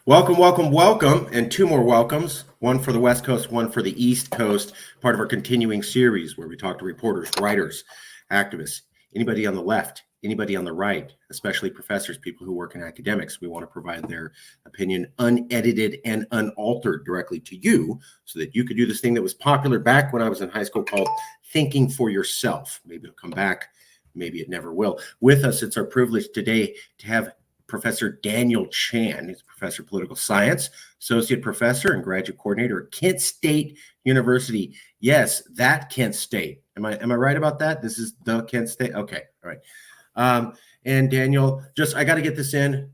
Welcome, welcome, welcome, and two more welcomes, one for the West Coast, one for the East Coast, part of our continuing series where we talk to reporters, writers, activists, anybody on the left, anybody on the right, especially professors, people who work in academics. We want to provide their opinion unedited and unaltered directly to you so that you could do this thing that was popular back when I was in high school called thinking for yourself. Maybe it'll come back, maybe it never will. With us, it's our privilege today to have Professor Daniel CHAND. He's a professor of political science, associate professor and graduate coordinator at Kent State University. Yes, that Kent State. Am I right about that? This is the Kent State? Okay, all right. And Daniel, I got to get this in.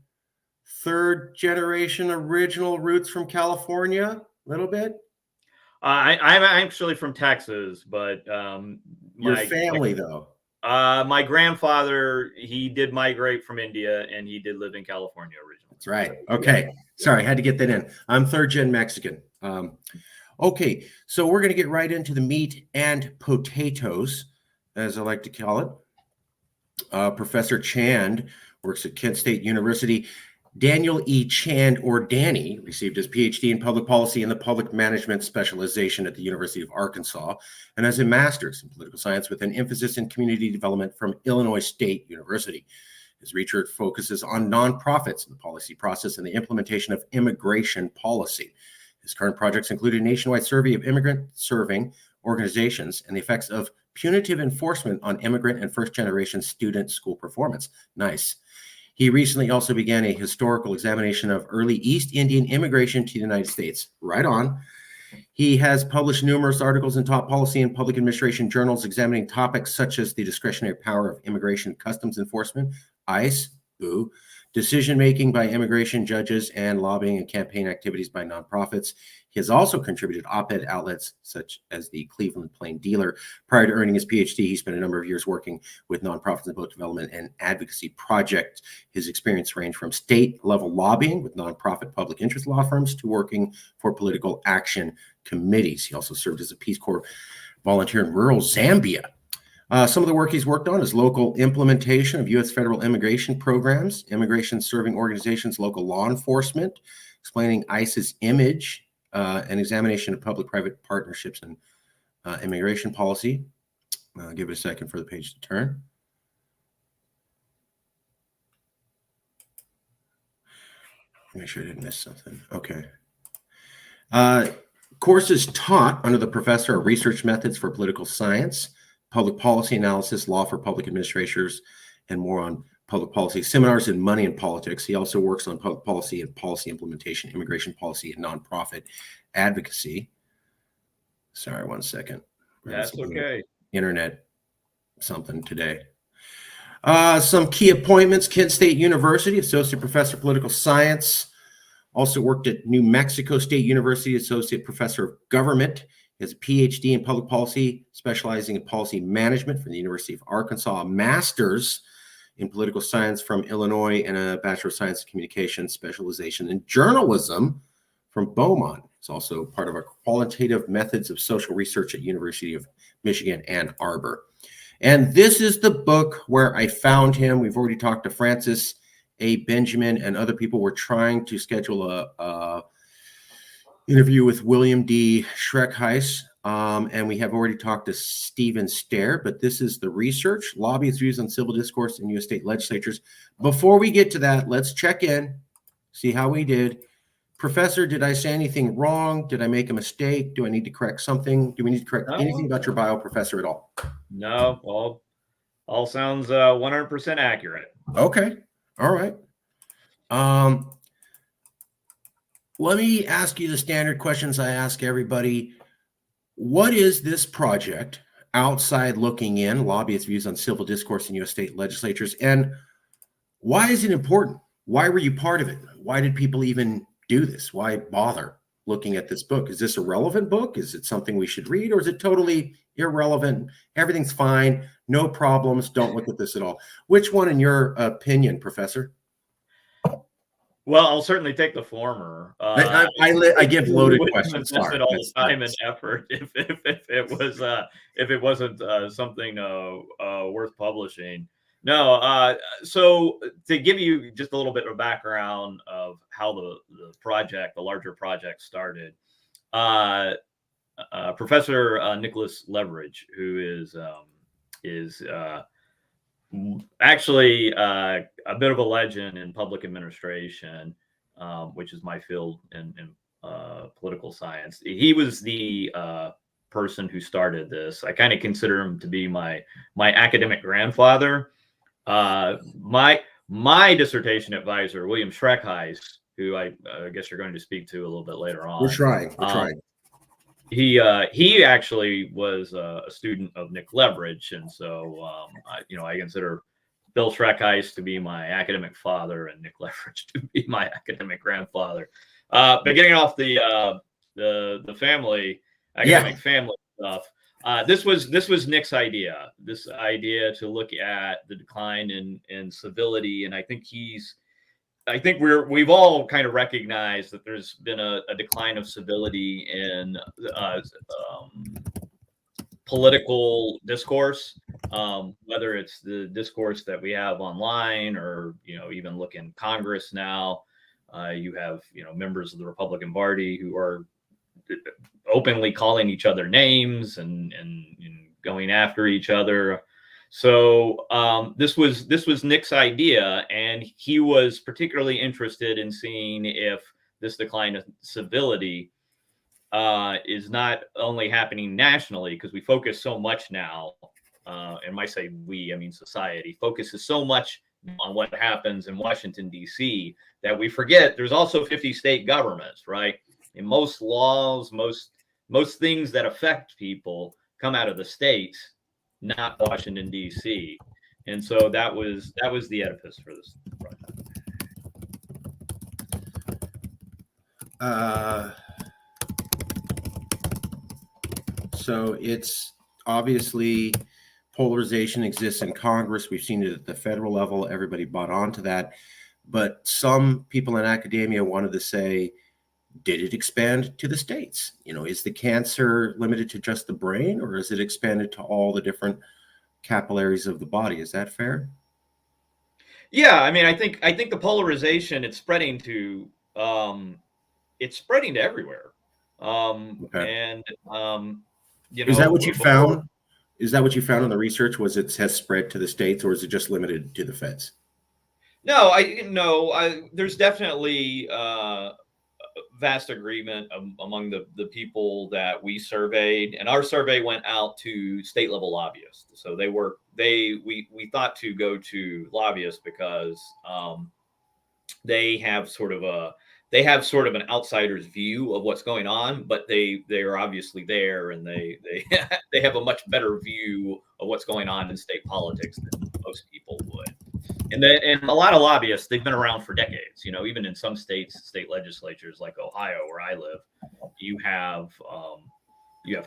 Third generation original roots from California, a little bit? I'm actually from Texas, but your family, though. My grandfather, he did migrate from India, and he did live in California originally. That's right. Okay. Yeah. Sorry, I had to get that in. I'm third gen Mexican. Okay, so we're going to get right into the meat and potatoes, as I like to call it. Professor CHAND works at Kent State University. Daniel E. CHAND, or Danny, received his PhD in public policy in the public management specialization at the University of Arkansas and has a master's in political science with an emphasis in community development from Illinois State University. His research focuses on nonprofits in the policy process and the implementation of immigration policy. His current projects include a nationwide survey of immigrant-serving organizations and the effects of punitive enforcement on immigrant and first-generation student school performance. Nice. He recently also began a historical examination of early East Indian immigration to the United States. Right on. He has published numerous articles in top policy and public administration journals examining topics such as the discretionary power of immigration customs enforcement, ICE, decision-making by immigration judges, and lobbying and campaign activities by nonprofits. He has also contributed op-ed outlets such as the Cleveland Plain Dealer. Prior to earning his PhD, he spent a number of years working with nonprofits in both development and advocacy projects. His experience ranged from state-level lobbying with nonprofit public interest law firms to working for political action committees. He also served as a Peace Corps volunteer in rural Zambia. Some of the work he's worked on is local implementation of U.S. federal immigration programs, immigration-serving organizations, local law enforcement, explaining ICE's image, an examination of public-private partnerships and immigration policy. I'll give it a second for the page to turn. Make sure I didn't miss something. Okay. Courses taught under the professor are research methods for political science, public policy analysis, law for public administrators, and more on public policy, seminars in money and politics. He also works on public policy and policy implementation, immigration policy, and nonprofit advocacy. Sorry, 1 second. That's okay. Internet something today. Some key appointments: Kent State University, Associate Professor of Political Science. Also worked at New Mexico State University, Associate Professor of Government. He has a PhD in public policy, specializing in policy management from the University of Arkansas, a master's in political science from Illinois, and a Bachelor of Science in Communication specialization in journalism from Beaumont. He's also part of our qualitative methods of social research at University of Michigan, Ann Arbor. And this is the book where I found him. We've already talked to Francis A. Benjamin and other people. We're trying to schedule a interview with William D. Schreckheis, and we have already talked to Stephen Stair, but this is the research, lobbyist views on civil discourse in U.S. state legislatures. Before we get to that, let's check in, see how we did. Professor, did I say anything wrong? Did I make a mistake? Do I need to correct something? Do we need to correct anything about your bio, Professor, at all? No, all sounds 100% accurate. Okay, all right. Let me ask you the standard questions I ask everybody. What is this project, Outside Looking In, Lobbyist Views on Civil Discourse in U.S. State Legislatures, and why is it important? Why were you part of it? Why did people even do this? Why bother looking at this book? Is this a relevant book? Is it something we should read, or is it totally irrelevant? Everything's fine, no problems, don't look at this at all. Which one, in your opinion, Professor? Well, I'll certainly take the former. I give loaded questions. All the time and effort if it wasn't something worth publishing. No, so to give you just a little bit of background of how the larger project started, uh, Professor Nicholas Leverage, who is actually a bit of a legend in public administration, which is my field in political science. He was the person who started this. I kind of consider him to be my academic grandfather. My dissertation advisor, William Schreckheis, who I guess you're going to speak to a little bit later We're on. trying. We're trying. He actually was a student of Nick Leverage, and so I consider Bill Schreckheis to be my academic father and Nick Leverage to be my academic grandfather. But getting off the family academic family stuff, this was Nick's idea. This idea to look at the decline in civility, and I think we've all kind of recognized that there's been a decline of civility in political discourse, whether it's the discourse that we have online or even look in Congress now. You have members of the Republican Party who are openly calling each other names and going after each other. So this was Nick's idea, and he was particularly interested in seeing if this decline of civility is not only happening nationally, because we focus so much now, and I say we, I mean society, focuses so much on what happens in Washington, D.C., that we forget there's also 50 state governments, right? And most laws, most things that affect people come out of the states, not Washington, D.C. And so that was the edifice for this project. So it's obviously polarization exists in Congress. We've seen it at the federal level. Everybody bought onto that. But some people in academia wanted to say, did it expand to the states? Is the cancer limited to just the brain, or is it expanded to all the different capillaries of the body? Is that fair? Yeah, I mean, I think the polarization it's spreading to everywhere. Okay. And Is that what you found? Is that what you found in the research? Was it has spread to the states, or is it just limited to the feds? No, there's definitely vast agreement among the people that we surveyed, and our survey went out to state level lobbyists. So we thought to go to lobbyists because they have sort of an outsider's view of what's going on, but they are obviously there, and they they have a much better view of what's going on in state politics than most people would. And a lot of lobbyists, they've been around for decades. Even in some states, state legislatures like Ohio, where I live, you have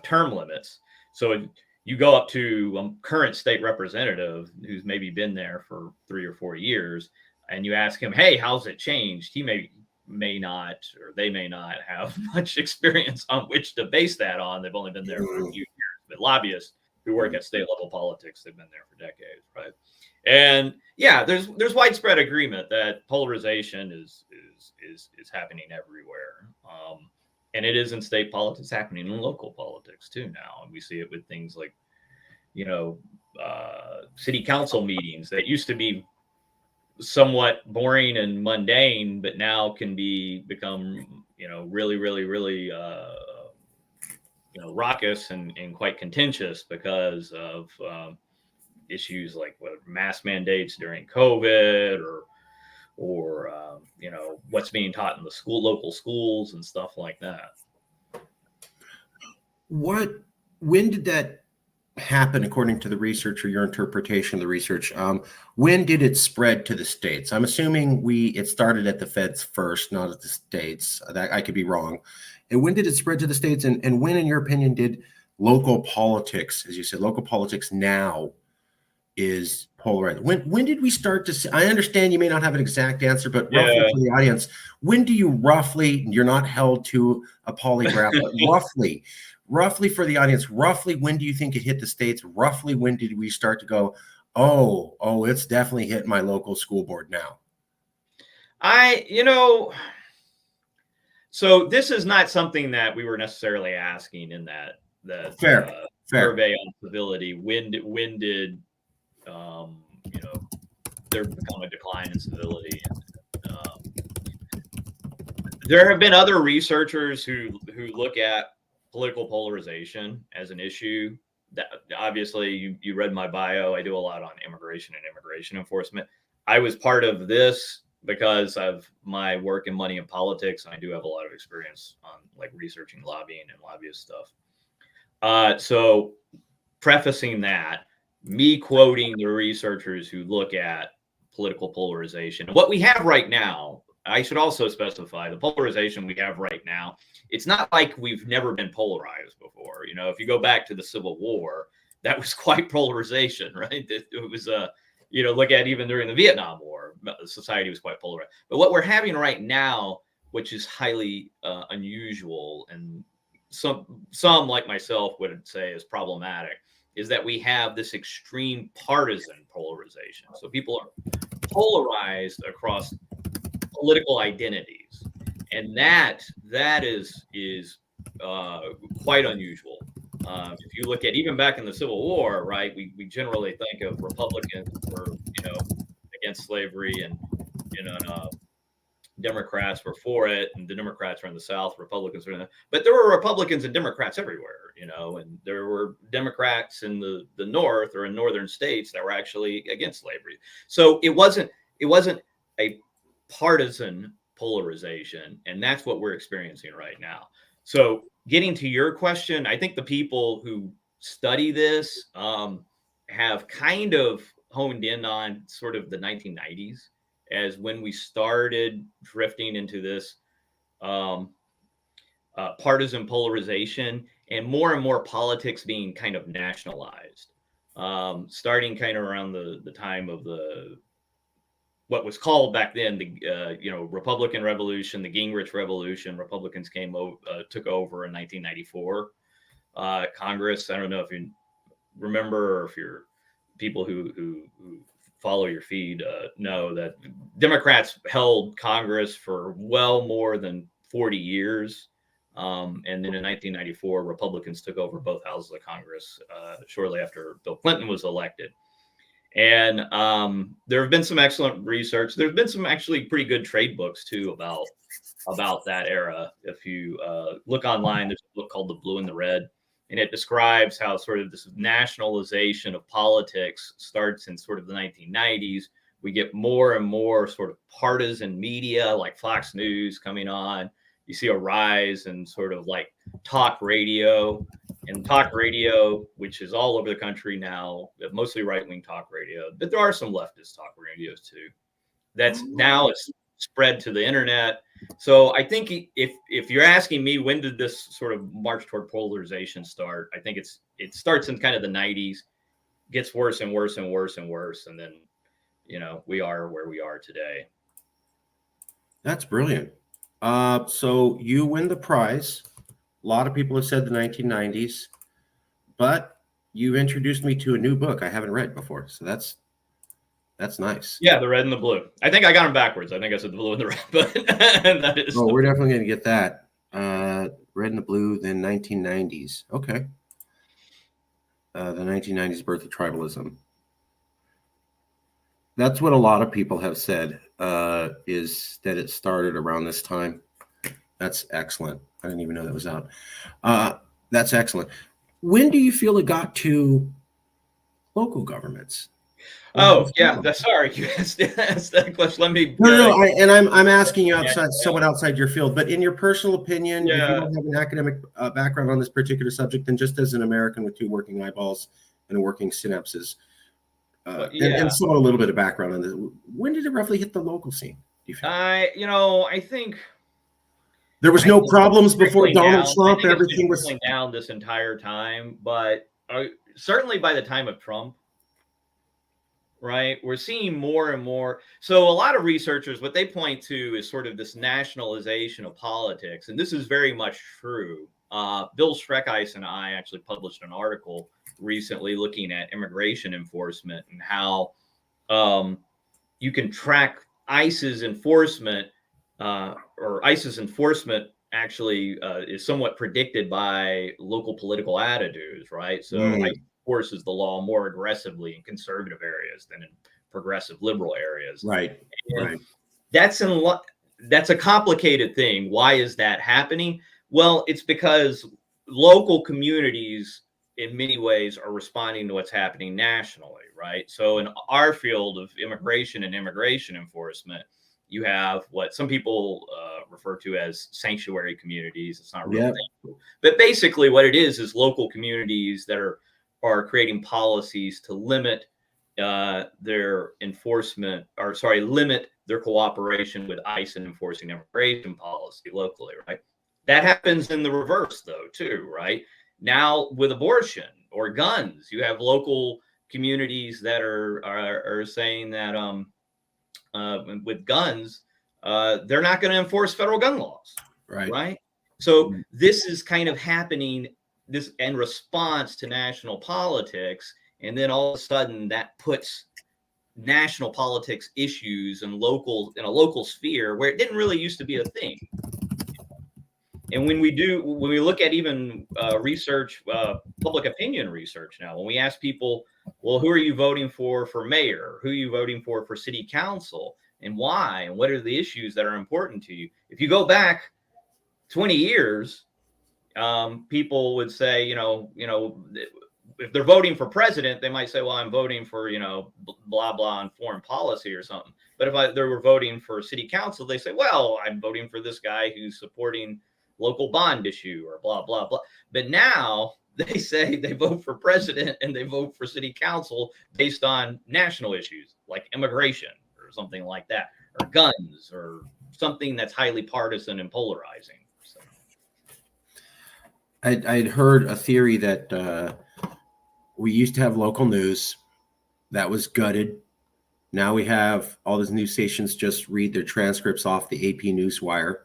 term limits. So you go up to a current state representative who's maybe been there for 3 or 4 years, and you ask him, "Hey, how's it changed?" He may not, or they may not have much experience on which to base that on. They've only been there for a few years. But lobbyists who work at state level politics, they've been there for decades, right? And yeah, there's widespread agreement that polarization is happening everywhere, and it is in state politics, happening in local politics too now. And we see it with things like city council meetings that used to be somewhat boring and mundane, but now can become really raucous and quite contentious because of issues like mask mandates during COVID, or what's being taught in the local schools and stuff like that. When did that happen, according to the research or your interpretation of the research? When did it spread to the states? I'm assuming it started at the feds first, not at the states. That I could be wrong. And when did it spread to the states? And when, in your opinion, did local politics, as you said, local politics now is polarized? When did we start to see? I understand you may not have an exact answer, but roughly for the audience, when do you you're not held to a polygraph, but roughly for the audience, when do you think it hit the states? Roughly when did we start to go, Oh, it's definitely hit my local school board now. So this is not something that we were necessarily asking in that Fair. survey on civility. When did there become a decline in civility? There have been other researchers who look at political polarization as an issue. That obviously you read my bio. I do a lot on immigration and immigration enforcement. I was part of this because of my work in money and politics, and I do have a lot of experience on like researching lobbying and lobbyist stuff. So prefacing that, me quoting the researchers who look at political polarization, what we have right now, I should also specify the polarization we have right now. It's not like we've never been polarized before. If you go back to the Civil War, that was quite polarization, right? It was look at even during the Vietnam War, society was quite polarized. But what we're having right now, which is highly unusual, and some like myself would say is problematic, is that we have this extreme partisan polarization. So people are polarized across political identities, and that is quite unusual. If you look at even back in the Civil War, right, we generally think of Republicans were against slavery, and Democrats were for it, and the Democrats were in the South, Republicans were in the, but there were Republicans and Democrats everywhere, and there were Democrats in the North or in northern states that were actually against slavery. So it wasn't a partisan polarization, and that's what we're experiencing right now. So getting to your question, I think the people who study this have kind of honed in on sort of the 1990s as when we started drifting into this partisan polarization and more politics being kind of nationalized, starting kind of around the time of what was called back then the Republican Revolution, the Gingrich Revolution. Republicans took over in 1994 Congress. I don't know if you remember, or if you're people who follow your feed know that Democrats held Congress for well more than 40 years. And then in 1994, Republicans took over both houses of Congress shortly after Bill Clinton was elected. And there have been some excellent research. There's been some actually pretty good trade books too about that era. If you look online, there's a book called The Blue and the Red, and it describes how sort of this nationalization of politics starts in sort of the 1990s. We get more and more sort of partisan media like Fox News coming on. You see a rise in sort of like talk radio, and talk radio, which is all over the country now, mostly right-wing talk radio, but there are some leftist talk radios too. That's now it's spread to the internet. So I think if you're asking me, when did this sort of march toward polarization start? I think it starts in kind of the 90s, gets worse and worse and worse and worse, and then we are where we are today. That's brilliant. So you win the prize. A lot of people have said the 1990s, but you've introduced me to a new book I haven't read before, so that's nice. Yeah, the red and the blue. I think I got them backwards. I think I said the blue and the red, but that is. Oh, we're definitely going to get that. Red and the blue, then 1990s. Okay. The 1990s birth of tribalism. That's what a lot of people have said, is that it started around this time. That's excellent. I didn't even know that was out. That's excellent. When do you feel it got to local governments? Oh yeah, sorry, you asked that question. Let me. No. I'm asking you somewhat outside your field, but in your personal opinion, if you don't have an academic background on this particular subject, then just as an American with two working eyeballs and working synapses, and somewhat a little bit of background on this, when did it roughly hit the local scene? Do you feel? I think there was no problems before Donald Trump. Everything was down this entire time, but certainly by the time of Trump. Right, we're seeing more and more. So a lot of researchers, what they point to is sort of this nationalization of politics, and this is very much true. Bill Schreckeis and I actually published an article recently looking at immigration enforcement and how you can track ICE's enforcement, or ICE's enforcement actually is somewhat predicted by local political attitudes, right? So Mm, ICE enforces the law more aggressively in conservative areas than in progressive liberal areas. right, And right. that's that's a complicated thing. Why is that happening? Well, it's because local communities in many ways are responding to what's happening nationally, right? So in our field of immigration and immigration enforcement, you have what some people refer to as sanctuary communities. It's not a real Yep. thing, but basically what it is local communities that are creating policies to limit their enforcement, or sorry, limit their cooperation with ICE in enforcing immigration policy locally, right? That happens in the reverse, though, too, right? Now, with abortion or guns, you have local communities that are saying that with guns, they're not going to enforce federal gun laws, Right. right? So this is kind of happening this in response to national politics, and then all of a sudden that puts national politics issues and local in a local sphere where it didn't really used to be a thing. And when we look at even research, public opinion research now, when we ask people, well, who are you voting for mayor? Who are you voting for city council? And why? And what are the issues that are important to you? If you go back 20 years, people would say, if they're voting for president, they might say, well, I'm voting for, blah, blah on foreign policy or something. But if they were voting for city council, they say, well, I'm voting for this guy who's supporting local bond issue or blah, blah, blah. But now they say they vote for president and they vote for city council based on national issues like immigration or something like that, or guns or something that's highly partisan and polarizing. So. I'd heard a theory that we used to have local news that was gutted. Now we have all these news stations just read their transcripts off the AP Newswire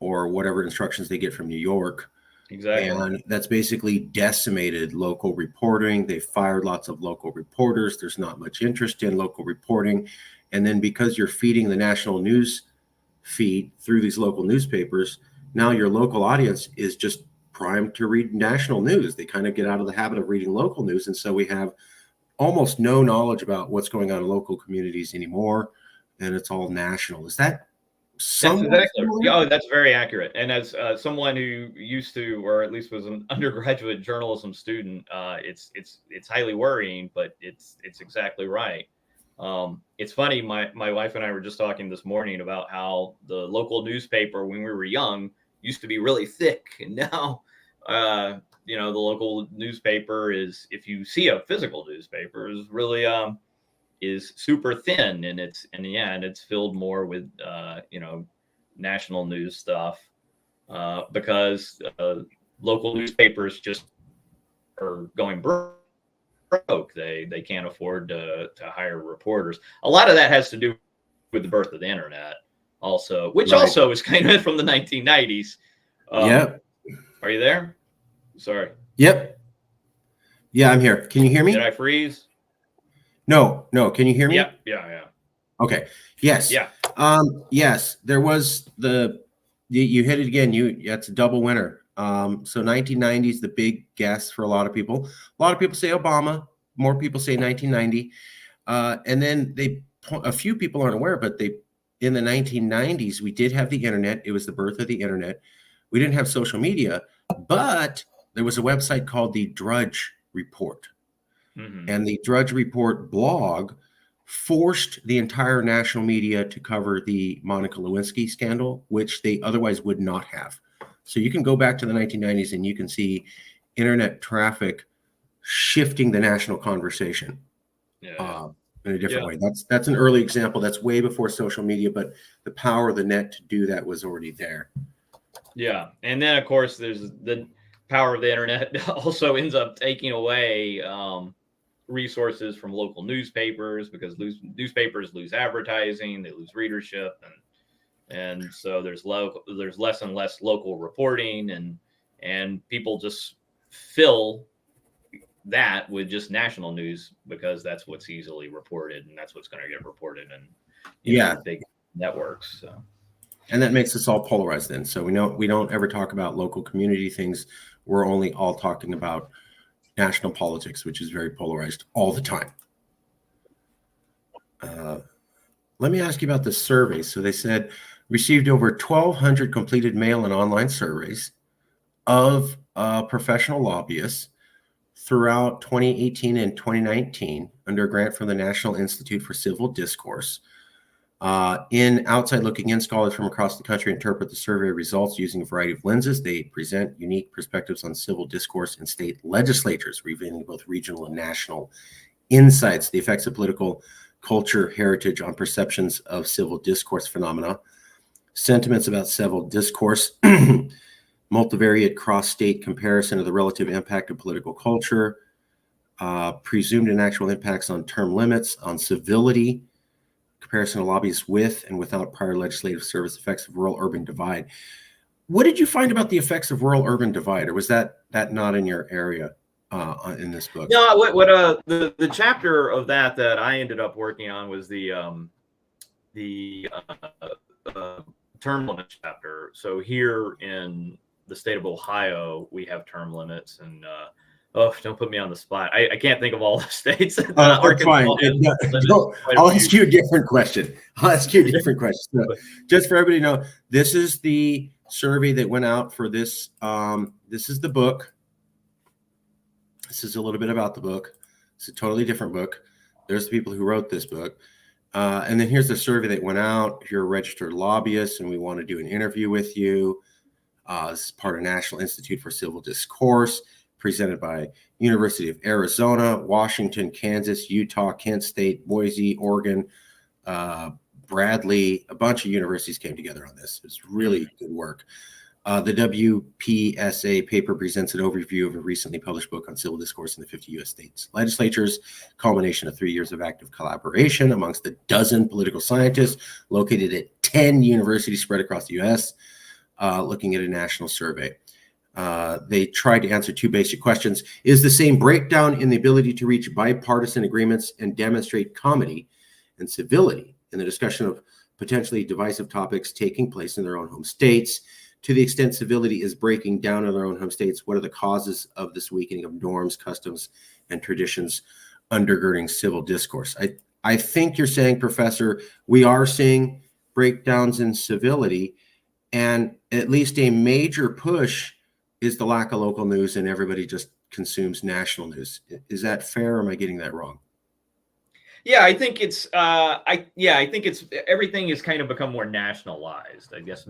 or whatever instructions they get from New York. Exactly. And that's basically decimated local reporting. They fired lots of local reporters. There's not much interest in local reporting. And then because you're feeding the national news feed through these local newspapers, now your local audience is just primed to read national news. They kind of get out of the habit of reading local news. And so we have almost no knowledge about what's going on in local communities anymore. And it's all national. Is that That's somewhat exactly. similar? Oh, that's very accurate. And as someone who used to, or at least was an undergraduate journalism student, it's highly worrying, but it's exactly right. It's funny. My wife and I were just talking this morning about how the local newspaper when we were young used to be really thick, and now, the local newspaper is, if you see a physical newspaper, is really is super thin, and it's filled more with national news stuff because local newspapers just are going broke. They can't afford to hire reporters. A lot of that has to do with the birth of the internet, also, which Right. also is kind of from the 1990s. Yep. Are you there? Sorry. Yep. Yeah, I'm here. Can you hear me? Did I freeze? No. Can you hear me? Yeah. Okay. Yes. Yeah. Yes, there was you hit it again. That's a double winner. So 1990s, the big guess for a lot of people. A lot of people say Obama. More people say 1990. And then a few people aren't aware, but in the 1990s, we did have the internet. It was the birth of the internet. We didn't have social media, but there was a website called the Drudge Report. Mm-hmm. And the Drudge Report blog forced the entire national media to cover the Monica Lewinsky scandal, which they otherwise would not have. So you can go back to the 1990s and you can see internet traffic shifting the national conversation in a different way. That's an early example. That's way before social media, but the power of the net to do that was already there. Yeah. And then, of course, there's the power of the internet also ends up taking away resources from local newspapers, because newspapers lose advertising, they lose readership, and so there's less and less local reporting, and people just fill that with just national news, because that's what's easily reported and that's what's going to get reported in, the big networks. So. And that makes us all polarized then. So we don't ever talk about local community things. We're only all talking about national politics, which is very polarized all the time. Let me ask you about the survey. So they said received over 1,200 completed mail and online surveys of professional lobbyists throughout 2018 and 2019 under a grant from the National Institute for Civil Discourse. In Outside Looking In, scholars from across the country interpret the survey results using a variety of lenses. They present unique perspectives on civil discourse in state legislatures, revealing both regional and national insights, the effects of political culture, heritage on perceptions of civil discourse phenomena, sentiments about civil discourse, multivariate cross-state comparison of the relative impact of political culture, presumed and actual impacts on term limits, on civility, comparison of lobbyists with and without prior legislative service, effects of rural-urban divide. What did you find about the effects of rural-urban divide, or was that not in your area in this book? No, the chapter of that I ended up working on was the term limits chapter. So here in the state of Ohio, we have term limits, and don't put me on the spot. I can't think of all the states. That's fine. I'll ask you a different question. So, just for everybody to know, this is the survey that went out for this. This is the book. This is a little bit about the book. It's a totally different book. There's the people who wrote this book. And then here's the survey that went out. If you're a registered lobbyist and we want to do an interview with you, this is part of National Institute for Civil Discourse, presented by University of Arizona, Washington, Kansas, Utah, Kent State, Boise, Oregon, Bradley. A bunch of universities came together on this. It's really good work. The WPSA paper presents an overview of a recently published book on civil discourse in the 50 U.S. states legislatures, culmination of 3 years of active collaboration amongst a dozen political scientists located at 10 universities spread across the U.S., looking at a national survey. They tried to answer two basic questions. Is the same breakdown in the ability to reach bipartisan agreements and demonstrate comity and civility in the discussion of potentially divisive topics taking place in their own home states? To the extent civility is breaking down in their own home states, what are the causes of this weakening of norms, customs, and traditions undergirding civil discourse? I think you're saying, Professor, we are seeing breakdowns in civility, and at least a major push is the lack of local news, and everybody just consumes national news. Is that fair, or am I getting that wrong? Yeah, I think it's everything has kind of become more nationalized. I guess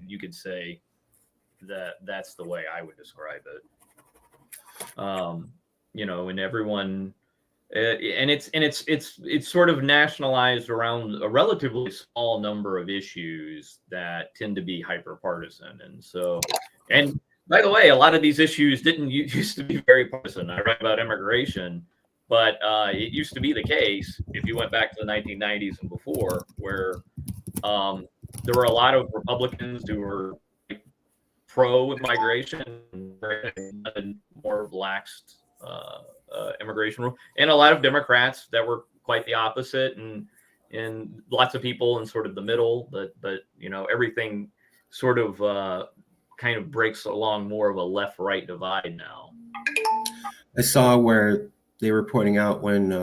you could say that's the way I would describe it. And everyone, and it's sort of nationalized around a relatively small number of issues that tend to be hyper partisan. And by the way, a lot of these issues didn't used to be very partisan. I write about immigration. But it used to be the case, if you went back to the 1990s and before, where there were a lot of Republicans who were pro-immigration and more relaxed immigration rule, and a lot of Democrats that were quite the opposite, and lots of people in sort of the middle. But everything sort of kind of breaks along more of a left-right divide now. I saw where they were pointing out when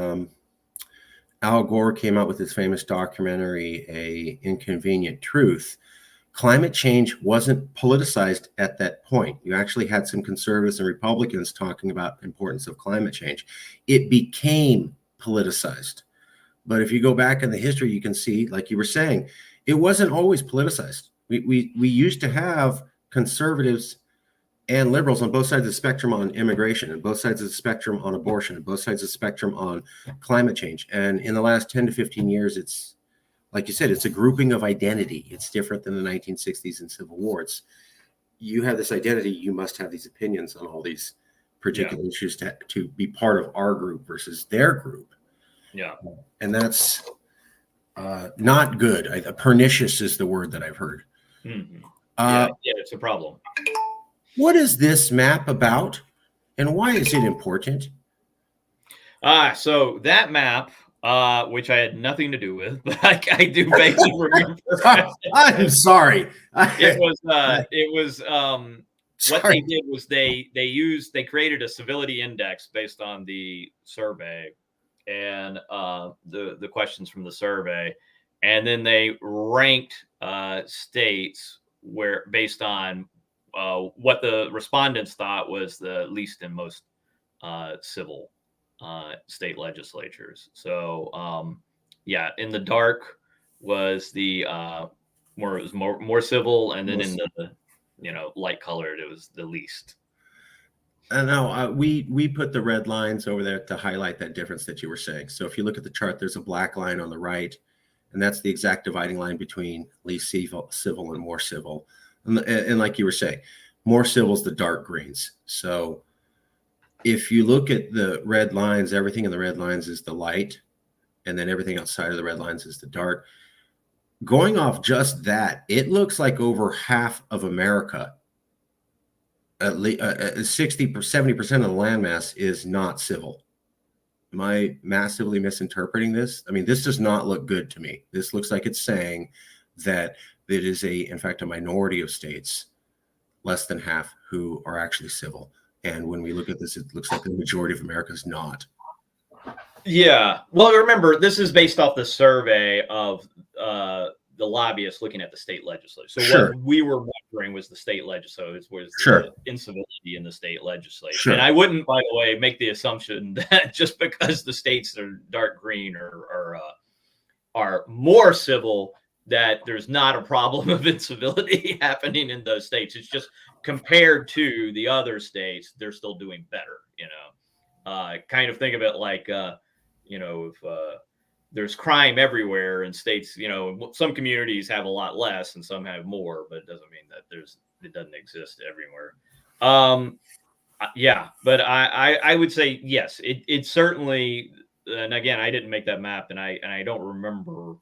Al Gore came out with his famous documentary, A Inconvenient Truth, climate change wasn't politicized at that point. You actually had some conservatives and Republicans talking about the importance of climate change. It became politicized. But if you go back in the history, you can see, like you were saying, it wasn't always politicized. We used to have conservatives and liberals on both sides of the spectrum on immigration, and both sides of the spectrum on abortion, and both sides of the spectrum on climate change. And in the last 10 to 15 years, it's, like you said, it's a grouping of identity. It's different than the 1960s and Civil War. You have this identity, you must have these opinions on all these particular issues to be part of our group versus their group. Yeah. And that's not good. Pernicious is the word that I've heard. Mm-hmm. Yeah, it's a problem. What is this map about, and why is it important? So that map, which I had nothing to do with, but I do vaguely remember. I'm sorry. What they Sorry. did was they created a civility index based on the survey and the questions from the survey, and then they ranked states where based on what the respondents thought was the least and most civil state legislatures. So yeah, in the dark was the more civil, and then in the light colored it was the least. I know we put the red lines over there to highlight that difference that you were saying. So if you look at the chart, there's a black line on the right, and that's the exact dividing line between least civil and more civil. And like you were saying, more civil is the dark greens. So if you look at the red lines, everything in the red lines is the light, and then everything outside of the red lines is the dark. Going off just that, it looks like over half of America, at least 60%, 70% of the landmass is not civil. Am I massively misinterpreting this? I mean, this does not look good to me. This looks like it's saying that it is in fact, a minority of states, less than half, who are actually civil. And when we look at this, it looks like the majority of America is not. Yeah. Well, remember, this is based off the survey of the lobbyists looking at the state legislature. So Sure. what we were wondering was the state legislature, was Sure. the incivility in the state legislature. Sure. And I wouldn't, by the way, make the assumption that just because the states are dark green are more civil, that there's not a problem of incivility happening in those states. It's just compared to the other states, they're still doing better, kind of think of it like, if there's crime everywhere in states, some communities have a lot less and some have more, but it doesn't mean that it doesn't exist everywhere. Yeah, but I would say yes, it certainly. And again, I didn't make that map, and I don't remember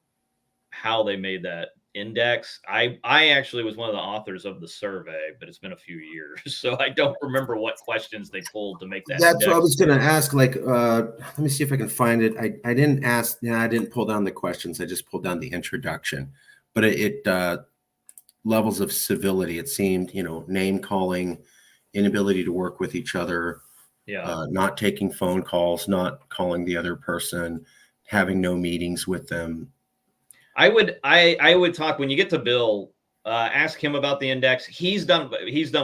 how they made that index. I actually was one of the authors of the survey, but it's been a few years, so I don't remember what questions they pulled to make that. That's index. what I was going to ask. Like, let me see if I can find it. I didn't ask. I didn't pull down the questions. I just pulled down the introduction. But it levels of civility. It seemed, name calling, inability to work with each other, not taking phone calls, not calling the other person, having no meetings with them. I would talk when you get to Bill. Ask him about the index. He's done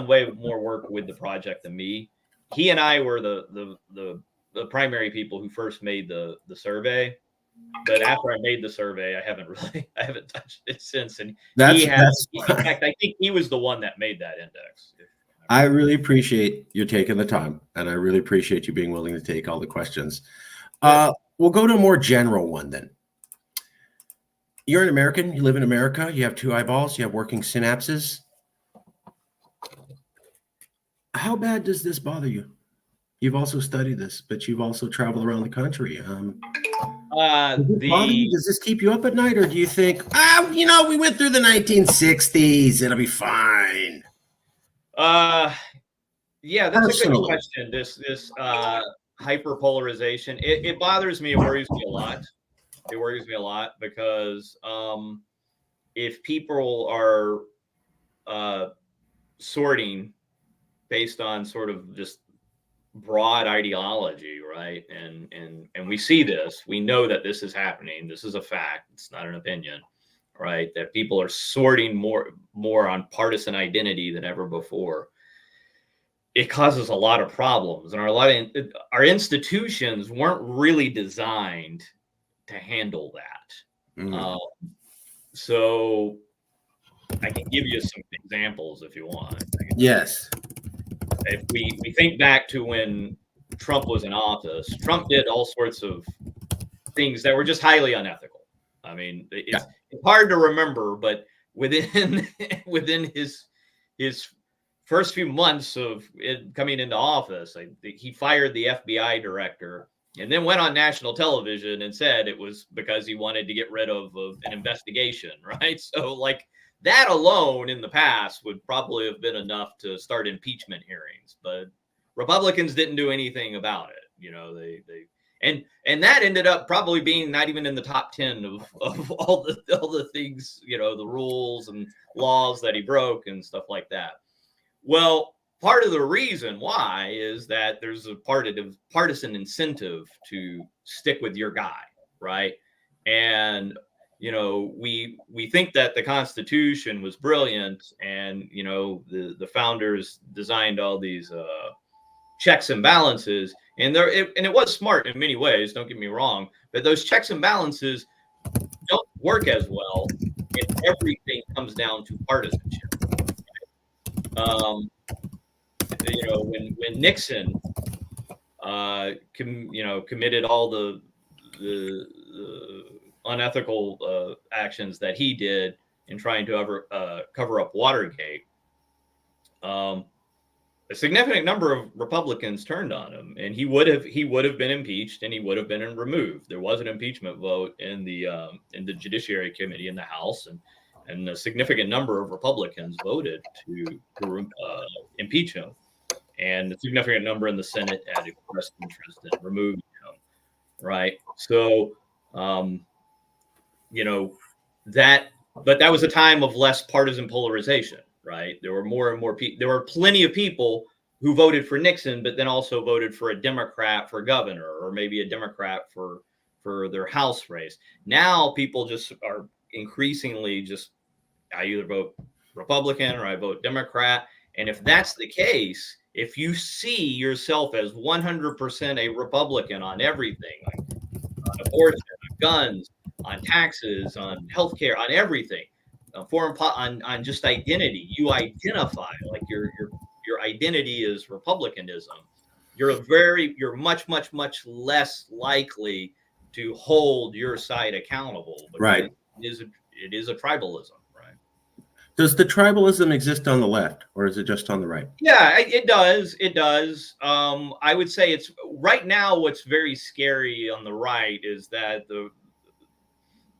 way more work with the project than me. He and I were the primary people who first made the survey. But after I made the survey, I haven't touched it since. And in fact, I think he was the one that made that index. I really appreciate you taking the time, and I really appreciate you being willing to take all the questions. We'll go to a more general one then. You're an American. You live in America. You have 2 eyeballs. You have working synapses. How bad does this bother you? You've also studied this, but you've also traveled around the country. Does this keep you up at night, or do you think, we went through the 1960s, it'll be fine? Yeah, that's a good question. This hyperpolarization, it bothers me. It worries me a lot. It worries me a lot because if people are sorting based on sort of just broad ideology, right? And we see this. We know that this is happening. This is a fact. It's not an opinion, right? That people are sorting more on partisan identity than ever before. It causes a lot of problems, and our institutions weren't really designed to handle that. So I can give you some examples if you want. Yes. If we think back to when Trump was in office, Trump did all sorts of things that were just highly unethical. I mean, it's hard to remember, but within his first few months of it coming into office, he fired the FBI director and then went on national television and said it was because he wanted to get rid of an investigation, right? So that alone in the past would probably have been enough to start impeachment hearings, but Republicans didn't do anything about it. And that ended up probably being not even in the top 10 of all the things, you know, the rules and laws that he broke and stuff like that. Well, part of the reason why is that there's a partisan incentive to stick with your guy, right? And you know, we think that the Constitution was brilliant, and you know, the founders designed all these checks and balances, and it was smart in many ways. Don't get me wrong, but those checks and balances don't work as well if everything comes down to partisanship. You know, when Nixon, committed all the unethical actions that he did in trying to cover up Watergate, a significant number of Republicans turned on him, and he would have been impeached, and he would have been removed. There was an impeachment vote in the Judiciary Committee in the House, and a significant number of Republicans voted to impeach him, and a significant number in the Senate had expressed interest in removing him. Right, so you know, but that was a time of less partisan polarization. Right. There were more and more people. There were plenty of people who voted for Nixon, but then also voted for a Democrat for governor, or maybe a Democrat for their House race. Now people just are increasingly just, I either vote Republican or I vote Democrat. And if that's the case, if you see yourself as 100% a Republican on everything, on abortion, on guns, on taxes, on healthcare, on everything, on just identity, you identify like your identity is republicanism, you're much less likely to hold your side accountable, right? It is a tribalism, right? Does the tribalism exist on the left, or is it just on the right? Yeah, it does. I would say it's right now. What's very scary on the right is that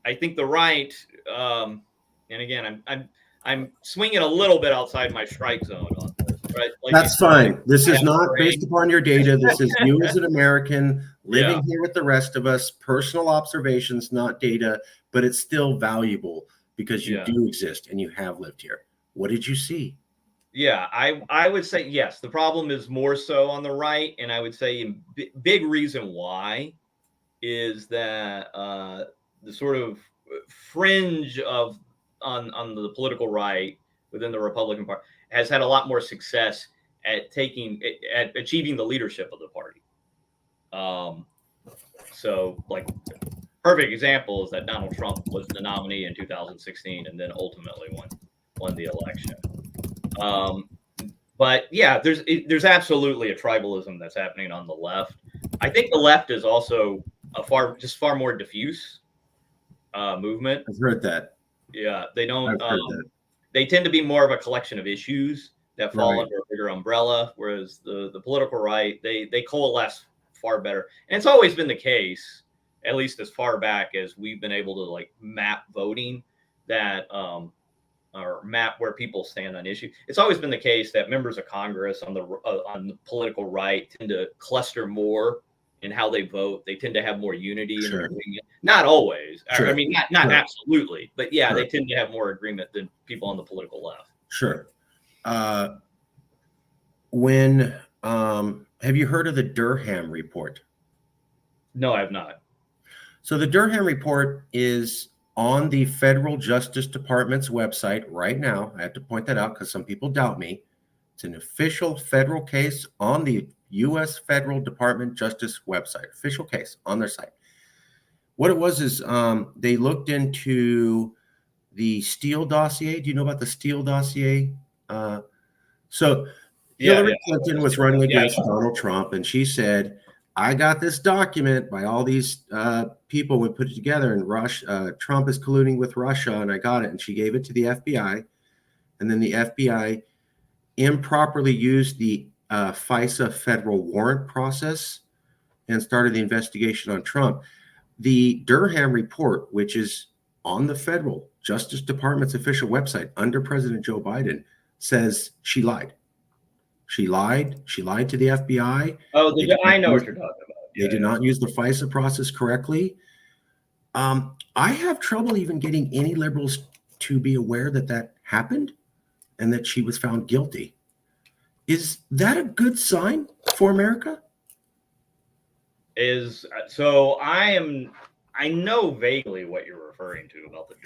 I think the right, and again, I'm swinging a little bit outside my strike zone on this, right? Like, that's fine. This is not based upon your data. This is you as an American living here with the rest of us. Personal observations, not data, but it's still valuable because you do exist and you have lived here. What did you see? Yeah, I would say yes. The problem is more so on the right, and I would say big reason why is that the sort of fringe of on the political right within the Republican Party has had a lot more success at achieving the leadership of the party. So like perfect example is that Donald Trump was the nominee in 2016 and then ultimately won the election. But yeah, there's absolutely a tribalism that's happening on the left. I think the left is also a far more diffuse movement. I've heard that. Yeah, they don't. They tend to be more of a collection of issues that fall under a bigger umbrella, whereas the political right, they coalesce far better. And it's always been the case, at least as far back as we've been able to like map voting, that or map where people stand on issues. It's always been the case that members of Congress on the political right tend to cluster more in how they vote. They tend to have more unity in their agreement. Not always. I mean, not absolutely, but yeah, they tend to have more agreement than people on the political left. Sure. Have you heard of the Durham report? No, I have not. So the Durham report is on the Federal Justice Department's website right now. I have to point that out because some people doubt me. It's an official federal case on the U.S. Federal Department Justice website, official case on their site. What it was is they looked into the Steele dossier. Do you know about the Steele dossier? Hillary Clinton was running against Donald Trump, and she said, I got this document by all these people we put it together, and Trump is colluding with Russia, and I got it. And she gave it to the FBI, and then the FBI improperly used the FISA federal warrant process and started the investigation on Trump. The Durham report, which is on the Federal Justice Department's official website under President Joe Biden, says she lied. She lied to the FBI. Oh, I know what you're talking about. They did not use the FISA process correctly. I have trouble even getting any liberals to be aware that that happened and that she was found guilty. Is that a good sign for America? I know vaguely what you're referring to about the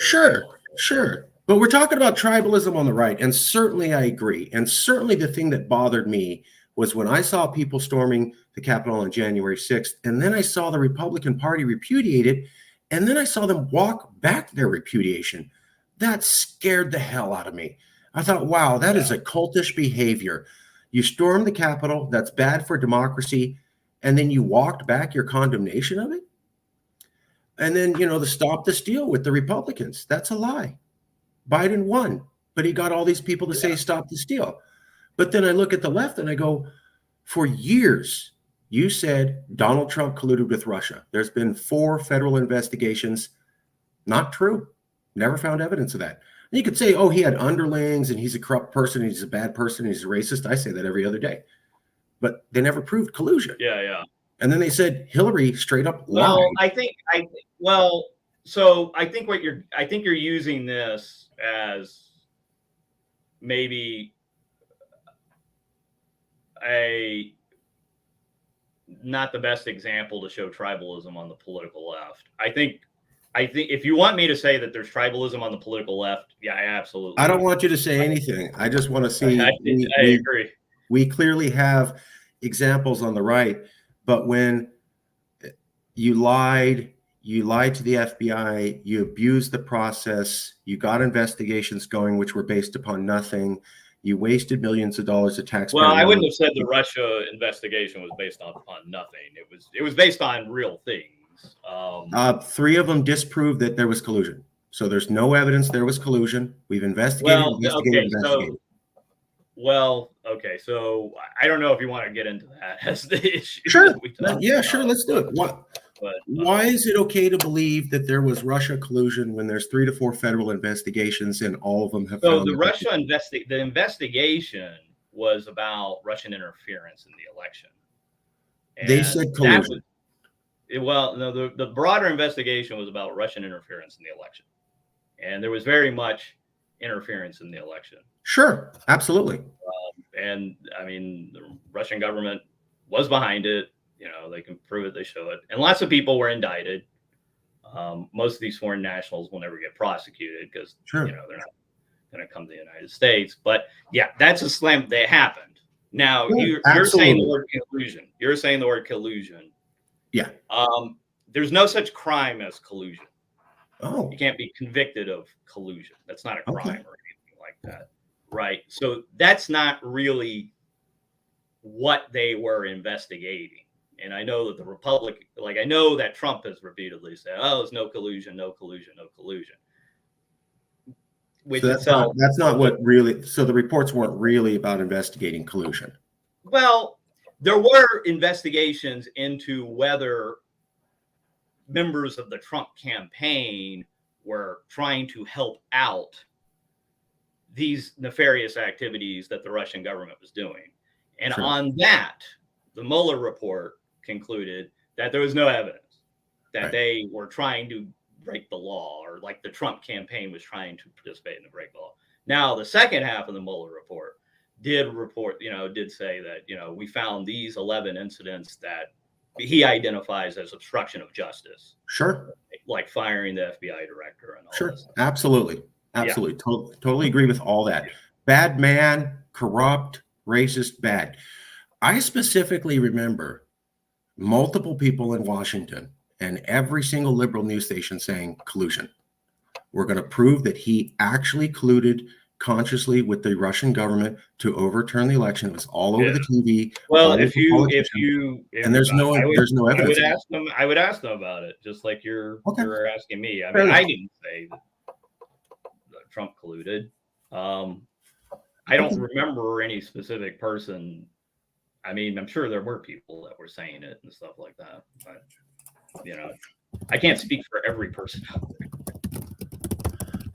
Sure. But we're talking about tribalism on the right, and certainly I agree. And certainly the thing that bothered me was when I saw people storming the Capitol on January 6th, and then I saw the Republican Party repudiate it, and then I saw them walk back their repudiation. That scared the hell out of me. I thought, wow, that is a cultish behavior. You stormed the Capitol, that's bad for democracy, and then you walked back your condemnation of it? And then, the stop the steal with the Republicans. That's a lie. Biden won, but he got all these people to say stop the steal. But then I look at the left and I go, for years, you said Donald Trump colluded with Russia. There's been 4 federal investigations. Not true. Never found evidence of that. And you could say, oh, he had underlings and he's a corrupt person, and he's a bad person, and he's a racist. I say that every other day. But they never proved collusion. Yeah. And then they said Hillary straight up lied. So I think you're using this as maybe not the best example to show tribalism on the political left. I think if you want me to say that there's tribalism on the political left, yeah, absolutely. I don't want you to say anything. I just want to see. I agree. We clearly have examples on the right, but when you lied to the FBI, you abused the process, you got investigations going which were based upon nothing, you wasted millions of dollars of taxpayer money. Well, I wouldn't have said the Russia investigation was based on nothing. It was based on real things. 3 of them disproved that there was collusion. So there's no evidence there was collusion. We've investigated. Okay, so I don't know if you want to get into that as the issue. Sure. Sure. Let's do it. Why is it okay to believe that there was Russia collusion when there's 3 to 4 federal investigations and all of them have? So the investigation was about Russian interference in the election. And they said collusion. The broader investigation was about Russian interference in the election, and there was very much interference in the election. Sure, absolutely. And I mean, the Russian government was behind it. They can prove it, they show it. And lots of people were indicted. Most of these foreign nationals will never get prosecuted because, they're not going to come to the United States. But yeah, that's a slam. They happened. Now, you're saying the word collusion. You're saying the word collusion. Yeah. There's no such crime as collusion. Oh. You can't be convicted of collusion. That's not a crime or anything like that. Right. So that's not really what they were investigating. And I know that the Republic, I know that Trump has repeatedly said, oh, there's no collusion, no collusion, no collusion. So that's not what really, so the reports weren't really about investigating collusion. Well, there were investigations into whether members of the Trump campaign were trying to help out these nefarious activities that the Russian government was doing. And on that, the Mueller report concluded that there was no evidence that they were trying to break the law, or the Trump campaign was trying to participate in the break the law. Now, the second half of the Mueller report did say that, we found these 11 incidents that he identifies as obstruction of justice. Sure. Like firing the FBI director and all Sure. this. Absolutely. Totally agree with all that. Bad man, corrupt, racist, bad. I specifically remember multiple people in Washington and every single liberal news station saying collusion. We're going to prove that he actually colluded consciously with the Russian government to overturn the election. It was all over the TV. Well, there's no evidence. I would ask them about it, just like you're asking me. I mean, I didn't say that Trump colluded. I don't remember any specific person. I mean, I'm sure there were people that were saying it and stuff like that, but I can't speak for every person out there.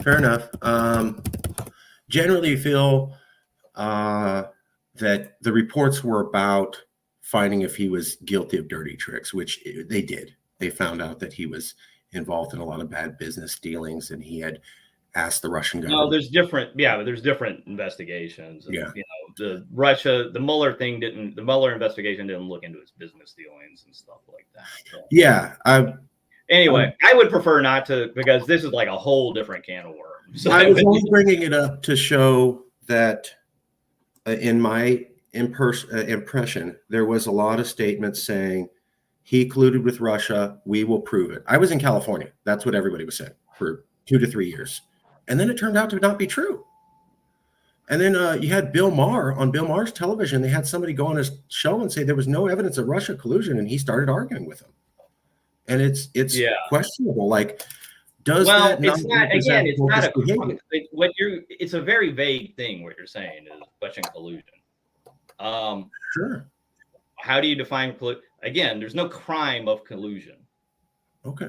Fair enough. Generally, you feel that the reports were about finding if he was guilty of dirty tricks, which they did. They found out that he was involved in a lot of bad business dealings, and he had asked the Russian government. No, there's different investigations. And, Yeah. The Mueller investigation didn't look into his business dealings and stuff like that. So. Yeah. Anyway, I would prefer not to, because this is like a whole different can of worms. So I was only bringing it up to show that in my impression, there was a lot of statements saying he colluded with Russia. We will prove it. I was in California. That's what everybody was saying for 2 to 3 years. And then it turned out to not be true. And then you had Bill Maher on Bill Maher's television. They had somebody go on his show and say there was no evidence of Russia collusion, and he started arguing with him. And it's questionable. Like, does that not? It's not. Again, it's not a. It's a very vague thing. What you're saying is Russian collusion. Sure. How do you define collusion? Again, there's no crime of collusion. Okay.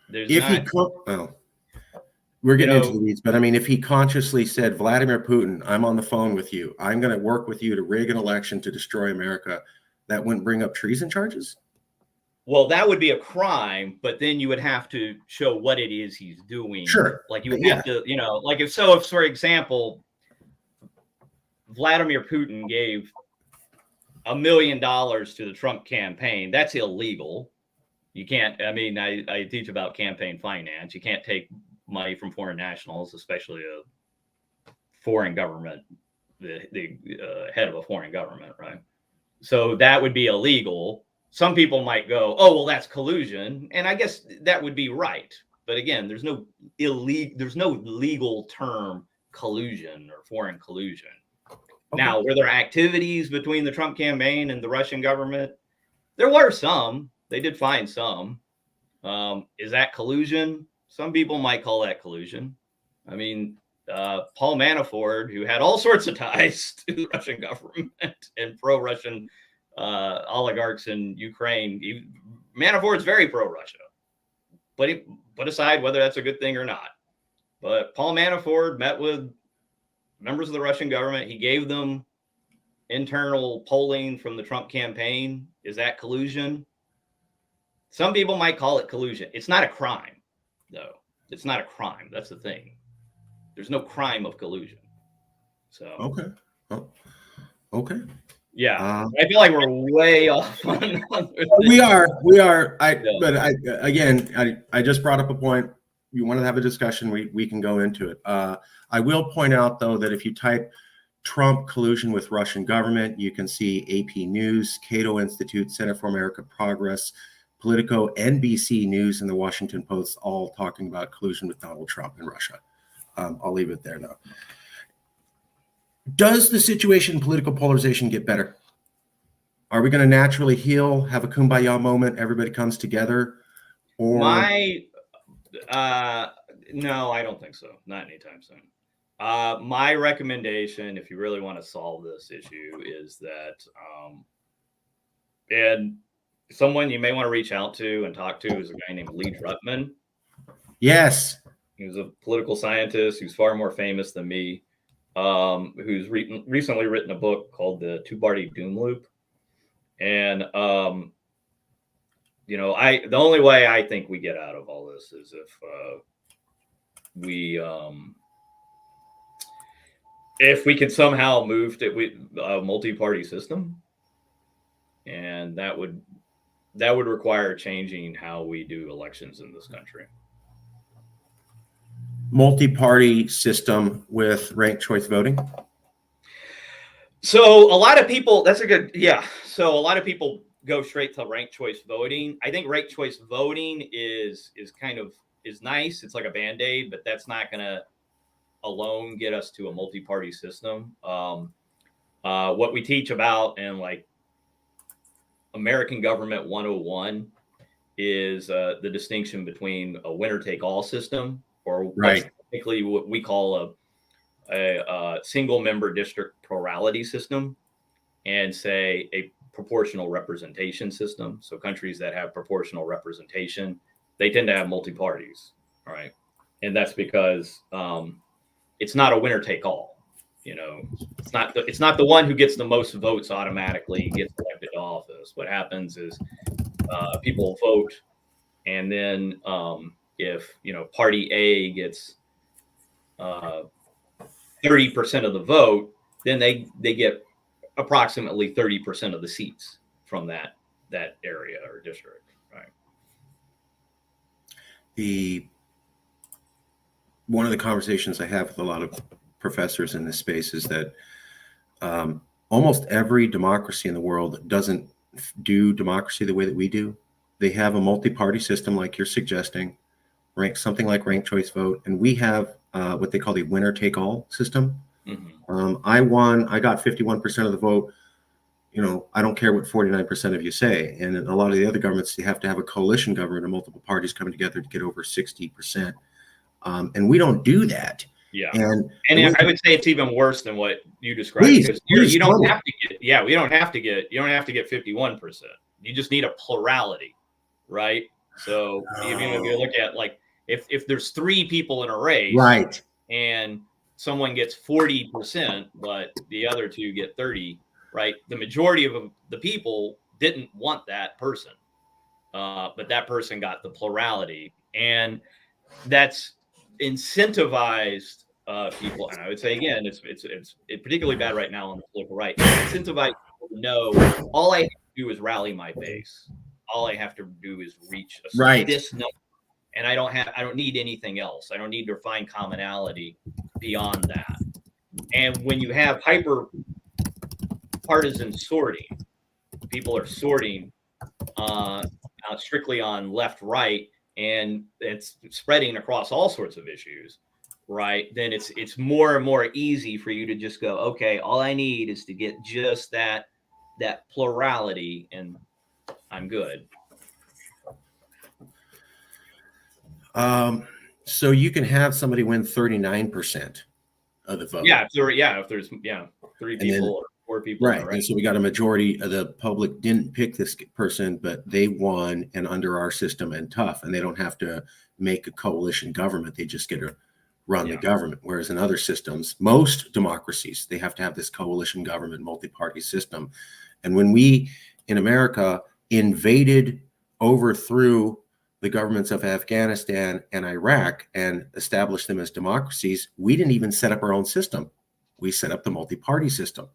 There's if not. We're getting into the weeds, but I mean, if he consciously said, Vladimir Putin, I'm on the phone with you, I'm going to work with you to rig an election to destroy America, that wouldn't bring up treason charges? Well, that would be a crime, but then you would have to show what it is he's doing. Sure. Like you would have to, like if for example, Vladimir Putin gave $1 million to the Trump campaign, that's illegal. You can't, I teach about campaign finance. You can't take money from foreign nationals, especially a foreign government, the head of a foreign government, right? So that would be illegal. Some people might go, oh, well, that's collusion. And I guess that would be right. But again, there's no legal term collusion or foreign collusion. Okay. Now, were there activities between the Trump campaign and the Russian government? There were some. They did find some. Is that collusion? Some people might call that collusion. I mean, Paul Manafort, who had all sorts of ties to the Russian government and pro-Russian oligarchs in Ukraine, Manafort's very pro-Russia. But he put aside whether that's a good thing or not. But Paul Manafort met with members of the Russian government. He gave them internal polling from the Trump campaign. Is that collusion? Some people might call it collusion. It's not a crime. No, it's not a crime. That's the thing. There's no crime of collusion. So okay. Oh, okay. Yeah, I feel like we're way off on we are. Again, I just brought up a point. You want to have a discussion, we can go into it. I will point out though that if you type Trump collusion with Russian government, you can see AP News, Cato Institute, Center for American Progress, Politico, NBC News, and the Washington Post all talking about collusion with Donald Trump and Russia. I'll leave it there now. Does the situation, political polarization, get better? Are we going to naturally heal, have a kumbaya moment, everybody comes together? Or no, I don't think so. Not anytime soon. My recommendation, if you really want to solve this issue, is that and someone you may want to reach out to and talk to is a guy named Lee Drutman. Yes. He was a political scientist who's far more famous than me, who's recently written a book called The Two-Party Doom Loop. And, the only way I think we get out of all this is if we could somehow move to a multi-party system, and that would require changing how we do elections in this country. Multi-party system with ranked choice voting? So a lot of people, so a lot of people go straight to ranked choice voting. I think ranked choice voting is nice. It's like a Band-Aid, but that's not going to alone get us to a multi-party system. What we teach about in like American Government 101 is the distinction between a winner-take-all system, or technically what we call a single-member district plurality system, and say a proportional representation system. So countries that have proportional representation, they tend to have multi-parties, all right? And that's because it's not a winner-take-all. it's not the one who gets the most votes automatically gets elected to office. What happens is people vote, and then if party A gets 30% of the vote, then they get approximately 30% of the seats from that area or district. Right. One of the conversations I have with a lot of professors in this space is that almost every democracy in the world doesn't do democracy the way that we do. They have a multi-party system like you're suggesting, something like ranked choice vote, and we have what they call the winner-take-all system. Mm-hmm. I won. I got 51% of the vote. I don't care what 49% of you say. And in a lot of the other governments, you have to have a coalition government of multiple parties coming together to get over 60%. And we don't do that. Yeah. And I would say it's even worse than what you described. Please, you don't have to get, we don't have to get, you don't have to get 51%. You just need a plurality, right? So even if you look at like, if there's 3 people in a race, right, and someone gets 40%, but the other 2 get 30, right? The majority of the people didn't want that person, but that person got the plurality, and that's incentivized people. And I would say again, it's particularly bad right now on the political right. It's incentivized people to know all I have to do is rally my base. All I have to do is reach this number, and I don't need anything else. I don't need to find commonality beyond that. And when you have hyper partisan sorting, people are sorting strictly on left, right, and it's spreading across all sorts of issues, right? Then it's more and more easy for you to just go, okay, all I need is to get just that plurality, and I'm good. So you can have somebody win 39% of the vote. If there's 3 people or 4 people. Right. And so we got a majority of the public didn't pick this person, but they won, and under our system and tough, and they don't have to make a coalition government. They just get to run the government. Whereas in other systems, most democracies, they have to have this coalition government, multi-party system. And when we in America overthrew the governments of Afghanistan and Iraq and established them as democracies, we didn't even set up our own system. We set up the multi-party system.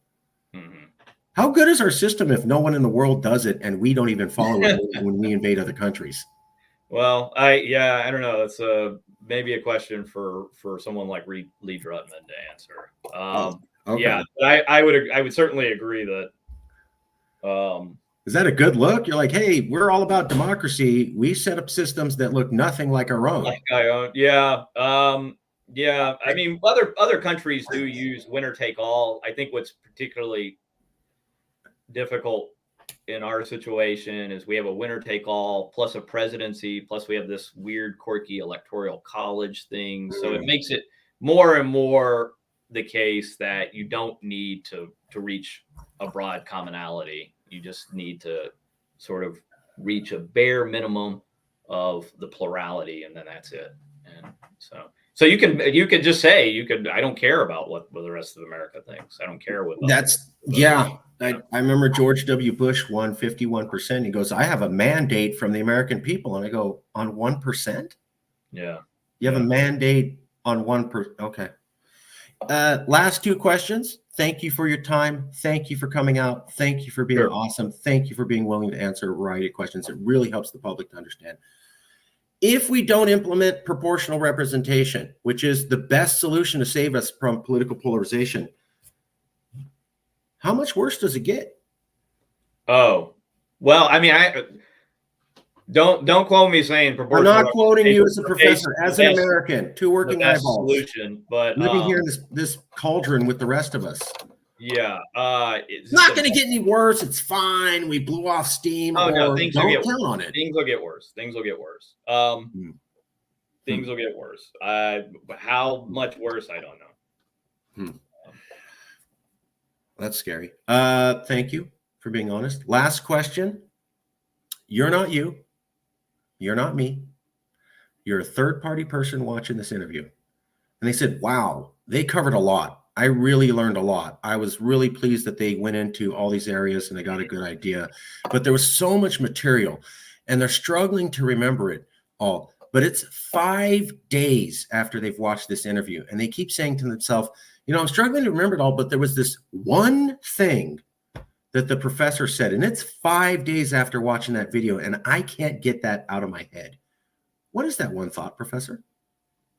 Mm-hmm. How good is our system if no one in the world does it and we don't even follow it when we invade other countries? Well, I don't know. That's maybe a question for someone like Lee Drutman to answer. Okay. Yeah, I would certainly agree that. Is that a good look? You're like, hey, we're all about democracy. We set up systems that look nothing like our own. Yeah. I mean, other countries do use winner take all. I think what's particularly difficult in our situation is we have a winner take all plus a presidency, plus we have this weird quirky electoral college thing. So it makes it more and more the case that you don't need to reach a broad commonality. You just need to sort of reach a bare minimum of the plurality, and then that's it. And so you can just say I don't care about what the rest of America thinks. I don't care what I remember George W. Bush won 51%. He goes, I have a mandate from the American people. And I go, on 1%? Yeah. You have a mandate on 1%. Okay. Last 2 questions. Thank you for your time. Thank you for coming out. Thank you for being awesome. Thank you for being willing to answer a variety of questions. It really helps the public to understand. If we don't implement proportional representation, which is the best solution to save us from political polarization, how much worse does it get? Oh, well, I mean, don't quote me saying proportional. I'm not quoting you as a professor, as an American, 2 working eyeballs. Solution, but living here in this cauldron with the rest of us. Yeah, it's not going to get any worse. It's fine. We blew off steam. Oh no, things will get count on it. Things will get worse. Things will get worse. Things will get worse. How much worse? I don't know. That's scary. Thank you for being honest. Last question. You're not you. You're not me. You're a third-party person watching this interview. And they said, wow, they covered a lot. I really learned a lot. I was really pleased that they went into all these areas and they got a good idea. But there was so much material, and they're struggling to remember it all. But it's 5 days after they've watched this interview, and they keep saying to themselves, I'm struggling to remember it all, but there was this one thing that the professor said, and it's 5 days after watching that video, and I can't get that out of my head. What is that one thought, Professor?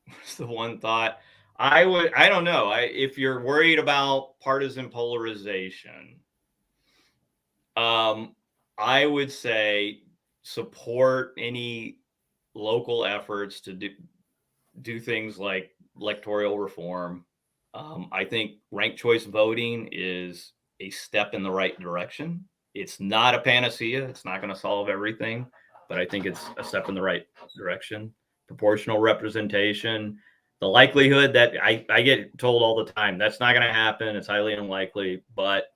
What's the one thought? I don't know. If you're worried about partisan polarization, I would say support any local efforts to do things like electoral reform. I think ranked choice voting is a step in the right direction. It's not a panacea. It's not going to solve everything, but I think it's a step in the right direction. Proportional representation, the likelihood that I get told all the time, that's not going to happen. It's highly unlikely, but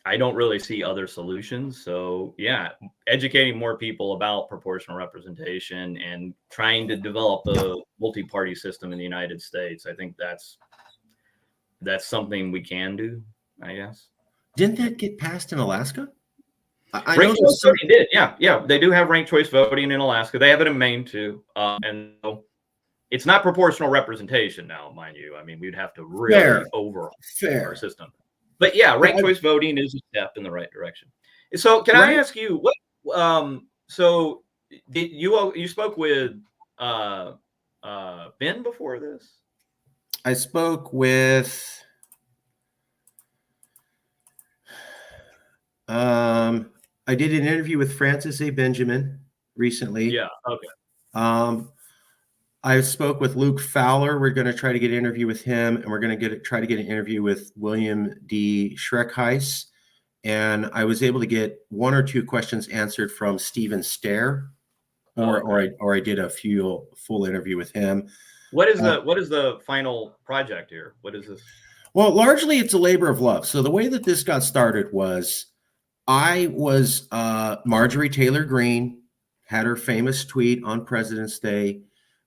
I don't really see other solutions. So yeah, educating more people about proportional representation and trying to develop a multi-party system in the United States. I think that's something we can do, I guess. Didn't that get passed in Alaska? I know Ranked choice voting did. Yeah. They do have ranked choice voting in Alaska. They have it in Maine too. And so it's not proportional representation now, mind you. I mean, we'd have to really overhaul our system. But yeah, ranked choice voting is a step in the right direction. So can I ask you what? So did you spoke with Ben before this? I spoke with. I did an interview with Francis A. Benjamin recently. Yeah. Okay. I spoke with Luke Fowler. We're going to try to get an interview with him, and we're going to try to get an interview with William D. Schreckheis. And I was able to get one or two questions answered from Stephen Stair, or I did a full interview with him. What is the final project here? What is this? Well, largely it's a labor of love. So the way that this got started was I was Marjorie Taylor Greene had her famous tweet on President's Day,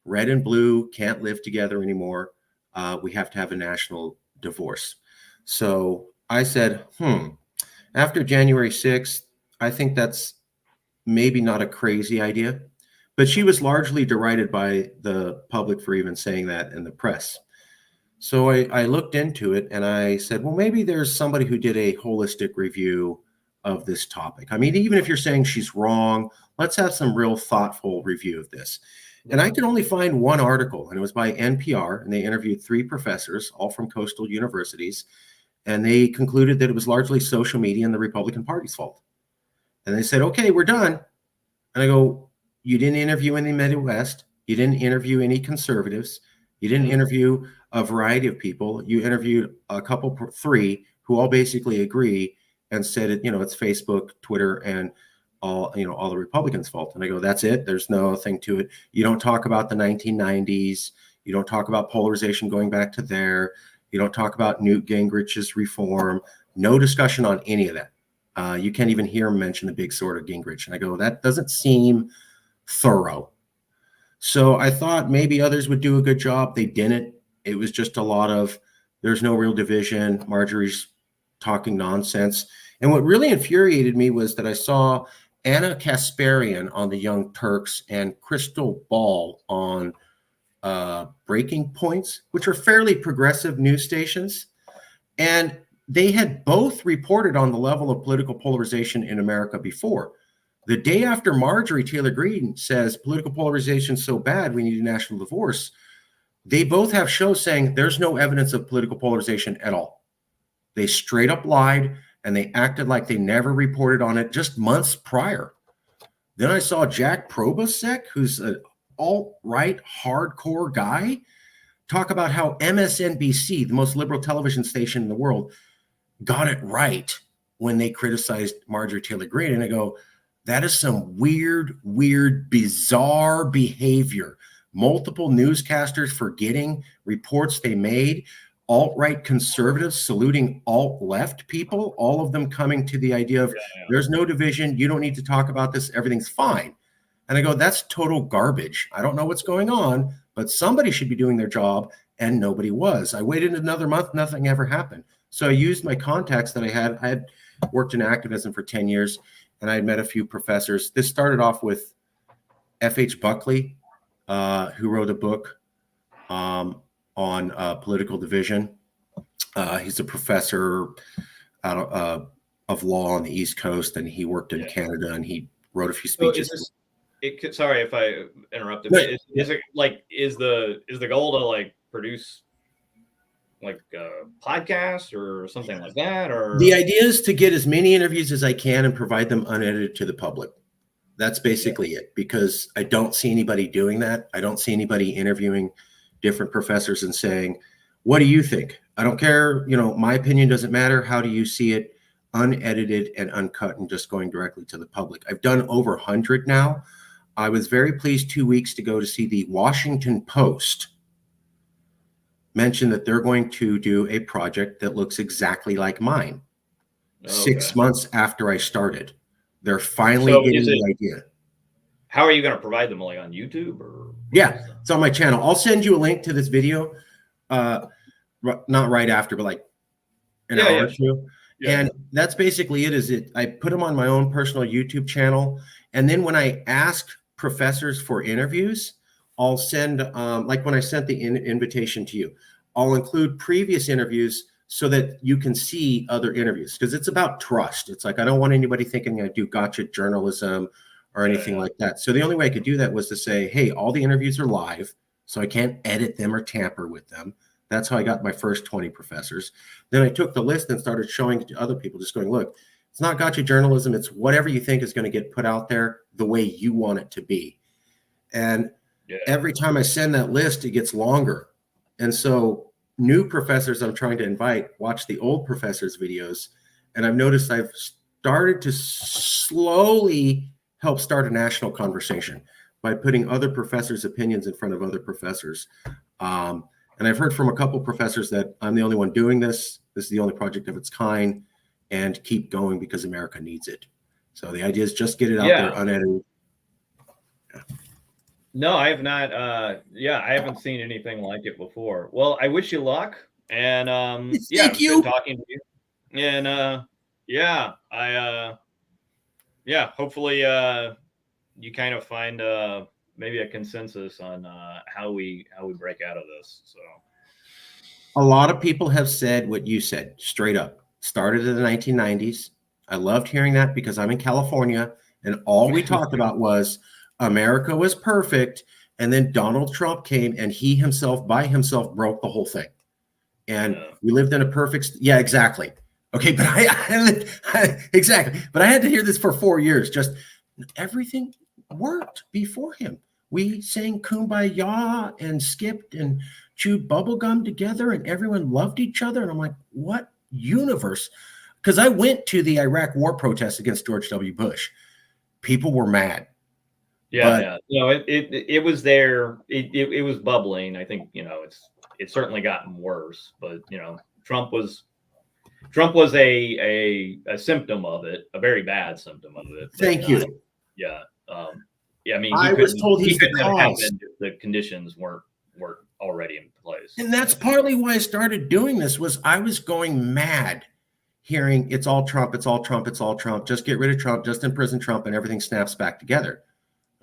red and blue can't live together anymore. We have to have a national divorce. So I said, after January 6th, I think that's maybe not a crazy idea. But she was largely derided by the public for even saying that in the press. So I looked into it and I said, well, maybe there's somebody who did a holistic review of this topic. I mean, even if you're saying she's wrong, let's have some real thoughtful review of this. And I could only find one article, and it was by NPR, and they interviewed 3 professors, all from coastal universities, and they concluded that it was largely social media and the Republican Party's fault. And they said, okay, we're done. And I go, you didn't interview any Midwest. You didn't interview any conservatives. You didn't interview a variety of people. You interviewed a couple, 3, who all basically agree and said, it's Facebook, Twitter, and all the Republicans' fault. And I go, that's it. There's nothing to it. You don't talk about the 1990s. You don't talk about polarization going back to there. You don't talk about Newt Gingrich's reform. No discussion on any of that. You can't even hear him mention the big sword of Gingrich. And I go, that doesn't seem thorough. So I thought maybe others would do a good job. They didn't. It was just a lot of, there's no real division. Marjorie's talking nonsense. And what really infuriated me was that I saw Anna Kasparian on the Young Turks and Crystal Ball on Breaking Points, which are fairly progressive news stations. And they had both reported on the level of political polarization in America before. The day after Marjorie Taylor Greene says political polarization is so bad, we need a national divorce, they both have shows saying there's no evidence of political polarization at all. They straight up lied, and they acted like they never reported on it just months prior. Then I saw Jack Probasek, who's an alt-right hardcore guy, talk about how MSNBC, the most liberal television station in the world, got it right when they criticized Marjorie Taylor Greene. And I go, that is some weird, bizarre behavior. Multiple newscasters forgetting reports they made, alt-right conservatives saluting alt-left people, all of them coming to the idea of there's no division, you don't need to talk about this, everything's fine. And I go, that's total garbage. I don't know what's going on, but somebody should be doing their job and nobody was. I waited another month, nothing ever happened. So I used my contacts that I had. I had worked in activism for 10 years, and I had met a few professors. This started off with F.H. Buckley, who wrote a book on political division. He's a professor out of law on the East Coast, and he worked in Canada, and he wrote a few speeches. So sorry if I interrupted. But is it like is the goal to like produce like a podcast or something like that? Or the idea is to get as many interviews as I can and provide them unedited to the public. That's basically it, because I don't see anybody doing that. I don't see anybody interviewing different professors and saying, what do you think? I don't care. My opinion doesn't matter. How do you see it? Unedited and uncut and just going directly to the public. I've done over 100 now. I was very pleased 2 weeks ago to see the Washington Post mention that they're going to do a project that looks exactly like mine. Okay. 6 months after I started. They're finally getting the idea. How are you going to provide them, like on YouTube or? Yeah, it's on my channel. I'll send you a link to this video. Not right after, but like an hour or two. Yeah. And that's basically it. I put them on my own personal YouTube channel. And then when I ask professors for interviews, I'll send, like when I sent the invitation to you, I'll include previous interviews so that you can see other interviews, because it's about trust. It's like, I don't want anybody thinking I do gotcha journalism or anything like that. So the only way I could do that was to say, hey, all the interviews are live, so I can't edit them or tamper with them. That's how I got my first 20 professors. Then I took the list and started showing it to other people, just going, look, it's not gotcha journalism. It's whatever you think is going to get put out there the way you want it to be. And every time I send that list, it gets longer. And so new professors I'm trying to invite watch the old professors' videos. And I've noticed I've started to slowly help start a national conversation by putting other professors' opinions in front of other professors. And I've heard from a couple professors that I'm the only one doing this. This is the only project of its kind, and keep going because America needs it. So the idea is just get it out there unedited. No, I have not. I haven't seen anything like it before. Well, I wish you luck, and thank you. Good talking to you. And hopefully you kind of find maybe a consensus on how we break out of this. So a lot of people have said what you said straight up. Started in the 1990s. I loved hearing that because I'm in California, and all we talked about was America was perfect, and then Donald Trump came and he himself by himself broke the whole thing. And we lived in a perfect exactly. Okay, but exactly. But I had to hear this for 4 years. Just everything worked before him. We sang Kumbaya and skipped and chewed bubblegum together, and everyone loved each other. And I'm like, what universe? Because I went to the Iraq war protests against George W. Bush. People were mad. It was there. It was bubbling. I think it's certainly gotten worse. But Trump was a symptom of it, a very bad symptom of it. Thank you. I mean, I was told he's the cause. The conditions weren't already in place. And that's partly why I started doing this. Was I was going mad hearing it's all Trump, it's all Trump, it's all Trump. Just get rid of Trump, just imprison Trump, and everything snaps back together.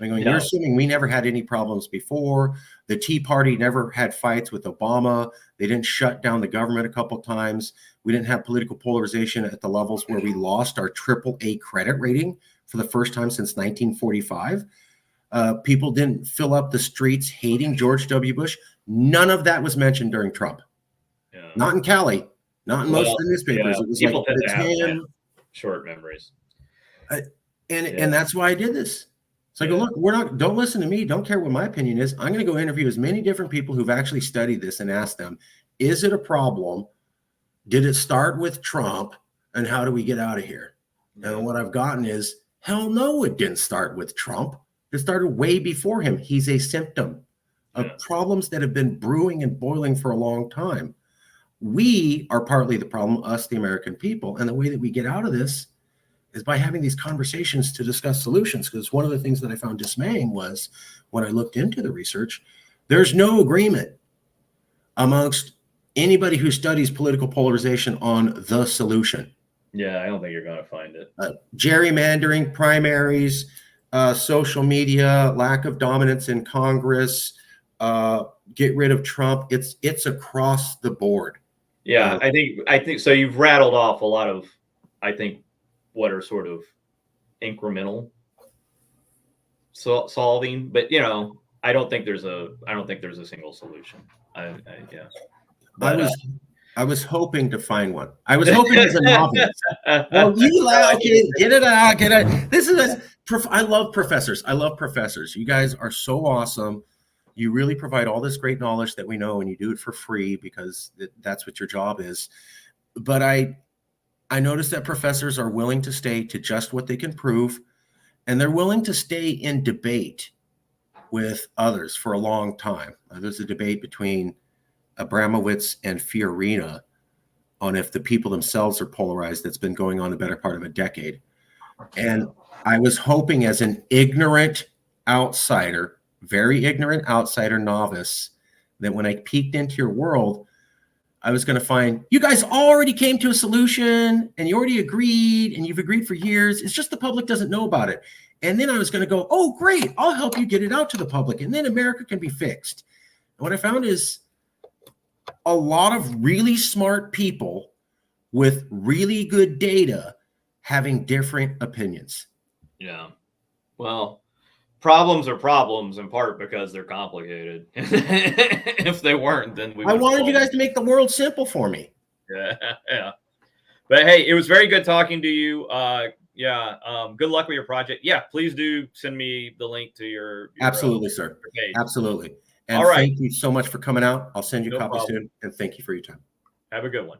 I'm going, you're assuming we never had any problems before. The Tea Party never had fights with Obama. They didn't shut down the government a couple times. We didn't have political polarization at the levels where we lost our AAA credit rating for the first time since 1945. People didn't fill up the streets hating George W. Bush. None of that was mentioned during Trump. Not in Cali, not in most of the newspapers. It was people like tend to have short memories. And that's why I did this. So I go, look, don't listen to me. Don't care what my opinion is. I'm going to go interview as many different people who've actually studied this and ask them, is it a problem? Did it start with Trump? And how do we get out of here? And what I've gotten is, hell no, it didn't start with Trump. It started way before him. He's a symptom of problems that have been brewing and boiling for a long time. We are partly the problem, us, the American people. And the way that we get out of this is by having these conversations to discuss solutions. Because one of the things that I found dismaying was when I looked into the research, there's no agreement amongst anybody who studies political polarization on the solution. Yeah, I don't think you're going to find it. Gerrymandering, primaries, social media, lack of dominance in Congress, get rid of Trump. It's across the board. Yeah, I think so. You've rattled off a lot of, I think, what are sort of incremental solving, but I don't think there's a single solution. Yeah. But, I was hoping to find one. I was hoping as a novelist. Well, okay, get it out, get it. I love professors. I love professors. You guys are so awesome. You really provide all this great knowledge that we know, and you do it for free because that's what your job is. But I noticed that professors are willing to stay to just what they can prove, and they're willing to stay in debate with others for a long time. There's a debate between Abramowitz and Fiorina on if the people themselves are polarized that's been going on the better part of a decade. And I was hoping as an ignorant outsider, very ignorant outsider novice, that when I peeked into your world, I was going to find you guys already came to a solution and you already agreed and you've agreed for years. It's just the public doesn't know about it. And then I was going to go, oh, great, I'll help you get it out to the public. And then America can be fixed. And what I found is a lot of really smart people with really good data having different opinions. Yeah. Well, problems are problems in part because they're complicated. If they weren't, then I wanted you guys to make the world simple for me. Yeah. But hey, it was very good talking to you. Good luck with your project. Yeah, please do send me the link to your Absolutely, sir. Your page. Absolutely. And all right. Thank you so much for coming out. I'll send you copies soon. And thank you for your time. Have a good one.